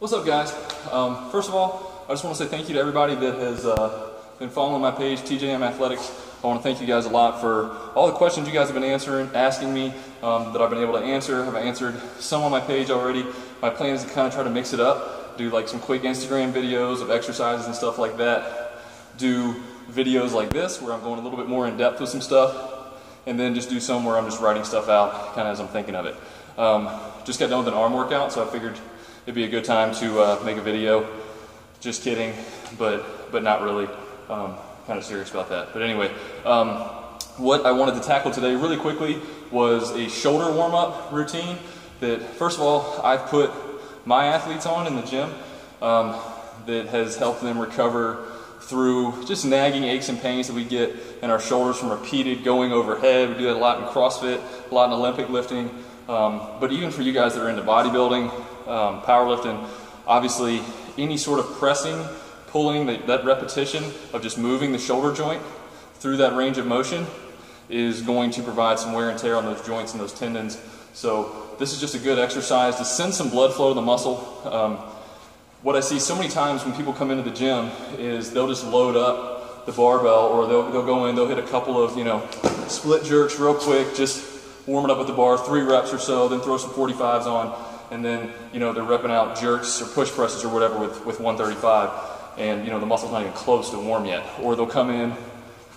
What's up, guys? First of all, I just want to say thank you to everybody that has been following my page, TJM Athletics. I want to thank you guys a lot for all the questions you guys have been asking me that I've been able to answer. I've answered some on my page already. My plan is to kind of try to mix it up, do like some quick Instagram videos of exercises and stuff like that, do videos like this where I'm going a little bit more in depth with some stuff, and then just do some where I'm just writing stuff out kind of as I'm thinking of it. Just got done with an arm workout, so I figured it'd be a good time to make a video. Just kidding, but not really. Kind of serious about that. But anyway, what I wanted to tackle today really quickly was a shoulder warm-up routine that, first of all, I've put my athletes on in the gym that has helped them recover through just nagging aches and pains that we get in our shoulders from repeated going overhead. We do that a lot in CrossFit, a lot in Olympic lifting, but even for you guys that are into bodybuilding, powerlifting, obviously any sort of pressing, pulling, that repetition of just moving the shoulder joint through that range of motion is going to provide some wear and tear on those joints and those tendons. So this is just a good exercise to send some blood flow to the muscle. What I see so many times when people come into the gym is they'll just load up the barbell, or they'll go in, they'll hit a couple of, split jerks real quick, just warming up with the bar, 3 reps or so, then throw some 45s on, and then, they're repping out jerks or push presses or whatever with 135. And the muscle's not even close to warm yet. Or they'll come in,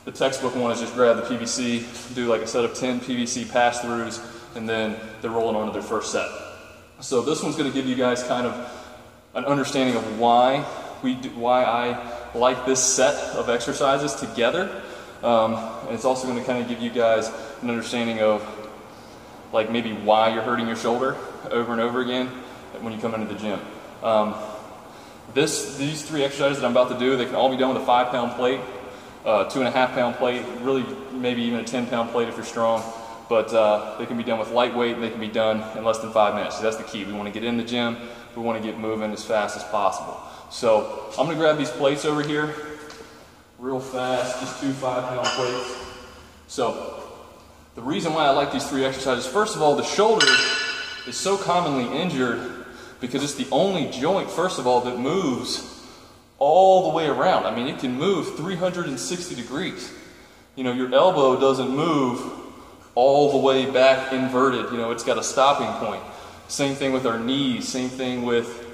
the textbook one is just grab the PVC, do like a set of 10 PVC pass-throughs, and then they're rolling on to their first set. So this one's going to give you guys kind of an understanding of why I like this set of exercises together. And it's also going to kind of give you guys an understanding of like maybe why you're hurting your shoulder over and over again when you come into the gym. These 3 exercises that I'm about to do, they can all be done with a 5-pound plate, 2.5-pound plate, really maybe even a 10-pound plate if you're strong. But they can be done with lightweight, and they can be done in less than 5 minutes. So that's the key. We want to get in the gym. We want to get moving as fast as possible. So I'm going to grab these plates over here real fast, just 2 5-pound plates. So the reason why I like these 3 exercises, first of all, the shoulder is so commonly injured because it's the only joint, first of all, that moves all the way around. I mean, it can move 360 degrees. Your elbow doesn't move all the way back inverted. It's got a stopping point. Same thing with our knees, same thing with,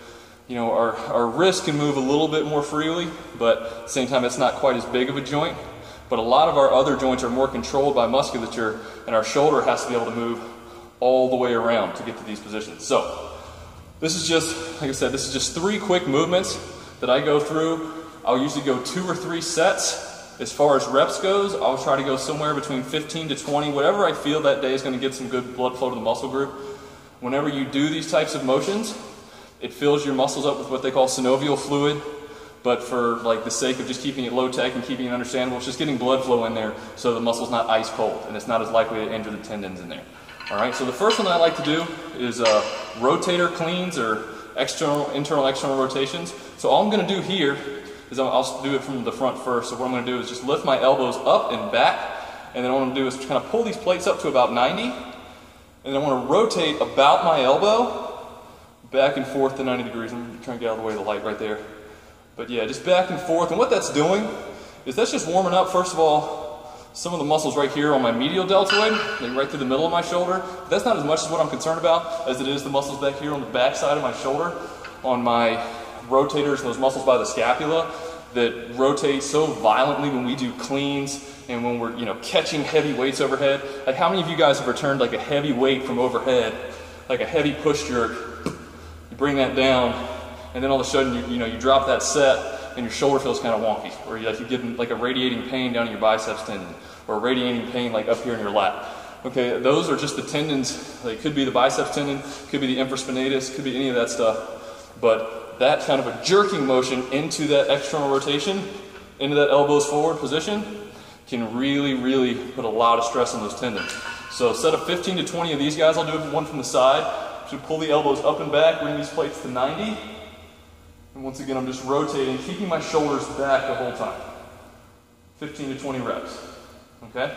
our wrist can move a little bit more freely, but at the same time, it's not quite as big of a joint. But a lot of our other joints are more controlled by musculature, and our shoulder has to be able to move all the way around to get to these positions. So this is just, like I said, this is just 3 quick movements that I go through. I'll usually go 2 or 3 sets. As far as reps goes, I'll try to go somewhere between 15 to 20, whatever I feel that day is going to get some good blood flow to the muscle group. Whenever you do these types of motions, it fills your muscles up with what they call synovial fluid, but for like the sake of just keeping it low tech and keeping it understandable, it's just getting blood flow in there so the muscle's not ice cold and it's not as likely to injure the tendons in there. Alright, so the first one that I like to do is rotator cleans, or internal, external rotations. So all I'm going to do here is I'll do it from the front first. So what I'm going to do is just lift my elbows up and back, and then what I'm going to do is kind of pull these plates up to about 90, and then I want to rotate about my elbow back and forth to 90 degrees. I'm trying to get out of the way of the light right there. But yeah, just back and forth. And what that's doing is that's just warming up, first of all, some of the muscles right here on my medial deltoid, like right through the middle of my shoulder. That's not as much as what I'm concerned about as it is the muscles back here on the back side of my shoulder, on my rotators and those muscles by the scapula that rotate so violently when we do cleans and when we're catching heavy weights overhead. Like, how many of you guys have returned like a heavy weight from overhead, like a heavy push jerk? You bring that down, and then all of a sudden you drop that set, and your shoulder feels kind of wonky, or you're getting like a radiating pain down in your biceps tendon, or a radiating pain like up here in your lap. Okay, those are just the tendons. Like, could be the biceps tendon, could be the infraspinatus, could be any of that stuff. But that kind of a jerking motion into that external rotation, into that elbows forward position, can really, really put a lot of stress on those tendons. So instead of 15 to 20 of these guys, I'll do one from the side. So pull the elbows up and back, bring these plates to 90. And once again, I'm just rotating, keeping my shoulders back the whole time. 15 to 20 reps. Okay?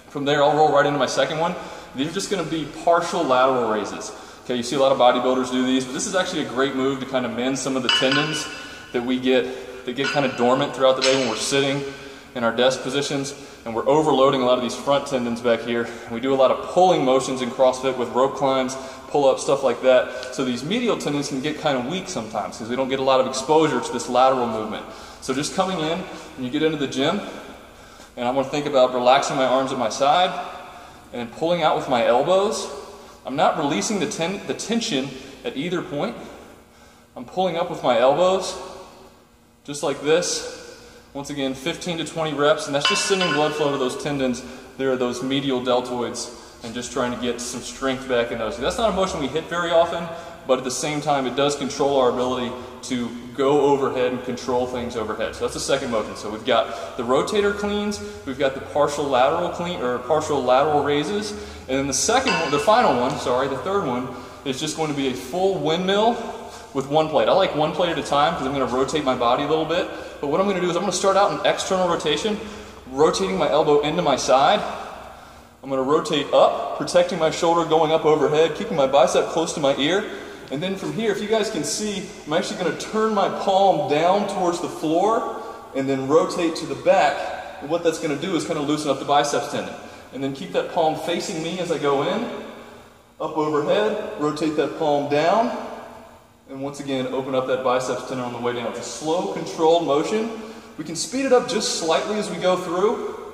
From there, I'll roll right into my second one. These are just going to be partial lateral raises. Okay, you see a lot of bodybuilders do these, but this is actually a great move to kind of mend some of the tendons that we get, that get kind of dormant throughout the day when we're sitting in our desk positions, and we're overloading a lot of these front tendons back here. And we do a lot of pulling motions in CrossFit with rope climbs, pull-ups, stuff like that. So these medial tendons can get kind of weak sometimes because we don't get a lot of exposure to this lateral movement. So just coming in, when you get into the gym, and I want to think about relaxing my arms at my side and then pulling out with my elbows. I'm not releasing the tension at either point. I'm pulling up with my elbows, just like this. Once again, 15 to 20 reps, and that's just sending blood flow to those tendons. There are those medial deltoids, and just trying to get some strength back in those. That's not a motion we hit very often, but at the same time, it does control our ability to go overhead and control things overhead. So that's the second motion. So we've got the rotator cleans, we've got the partial lateral clean or partial lateral raises, and then the third one is just going to be a full windmill with one plate. I like one plate at a time because I'm going to rotate my body a little bit. But what I'm going to do is I'm going to start out in external rotation, rotating my elbow into my side. I'm going to rotate up, protecting my shoulder, going up overhead, keeping my bicep close to my ear. And then from here, if you guys can see, I'm actually going to turn my palm down towards the floor and then rotate to the back. And what that's going to do is kind of loosen up the biceps tendon. And then keep that palm facing me as I go in, up overhead, rotate that palm down, and once again, open up that biceps tendon on the way down. It's a slow, controlled motion. We can speed it up just slightly as we go through.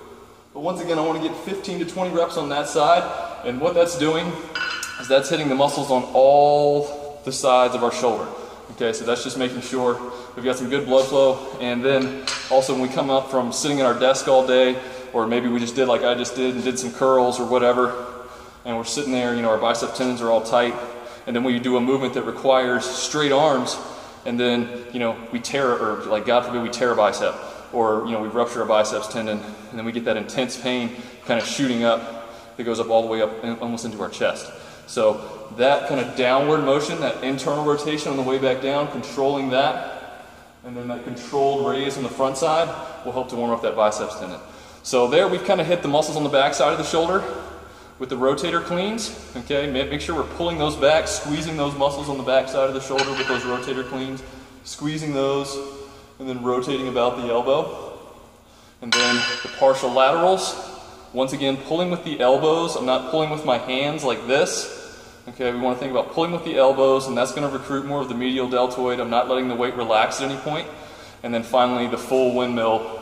But once again, I want to get 15 to 20 reps on that side. And what that's doing is that's hitting the muscles on all the sides of our shoulder. Okay, so that's just making sure we've got some good blood flow. And then also when we come up from sitting at our desk all day, or maybe we just did like I just did and did some curls or whatever, and we're sitting there, you know, our bicep tendons are all tight. And then when you do a movement that requires straight arms, and then, you know, we tear, or like God forbid we tear a bicep, or, you know, we rupture a biceps tendon, and then we get that intense pain kind of shooting up that goes up all the way up almost into our chest. So that kind of downward motion, that internal rotation on the way back down, controlling that, and then that controlled raise on the front side will help to warm up that biceps tendon. So there we've kind of hit the muscles on the back side of the shoulder with the rotator cleans. Okay, make sure we're pulling those back, squeezing those muscles on the back side of the shoulder with those rotator cleans, squeezing those, and then rotating about the elbow. And then the partial laterals, once again pulling with the elbows. I'm not pulling with my hands like this. Okay, we want to think about pulling with the elbows, and that's going to recruit more of the medial deltoid. I'm not letting the weight relax at any point. And then finally the full windmill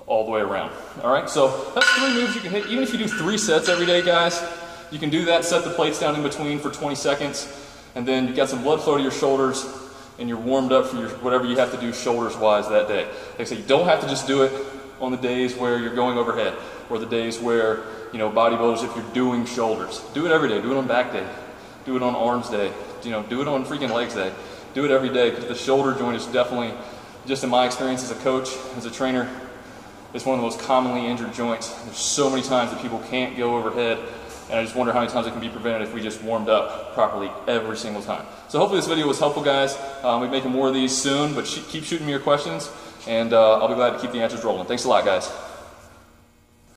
all the way around. All right, so that's 3 moves you can hit. Even if you do 3 sets every day, guys, you can do that, set the plates down in between for 20 seconds, and then you got some blood flow to your shoulders, and you're warmed up for your whatever you have to do shoulders-wise that day. Like I say, you don't have to just do it on the days where you're going overhead, or the days where, you know, bodybuilders, if you're doing shoulders. Do it every day. Do it on back day. Do it on arms day. You know, do it on freaking legs day. Do it every day, because the shoulder joint is definitely, just in my experience as a coach, as a trainer, it's one of the most commonly injured joints. There's so many times that people can't go overhead, and I just wonder how many times it can be prevented if we just warmed up properly every single time. So hopefully this video was helpful, guys. We'll be making more of these soon, but keep shooting me your questions, and I'll be glad to keep the answers rolling. Thanks a lot, guys.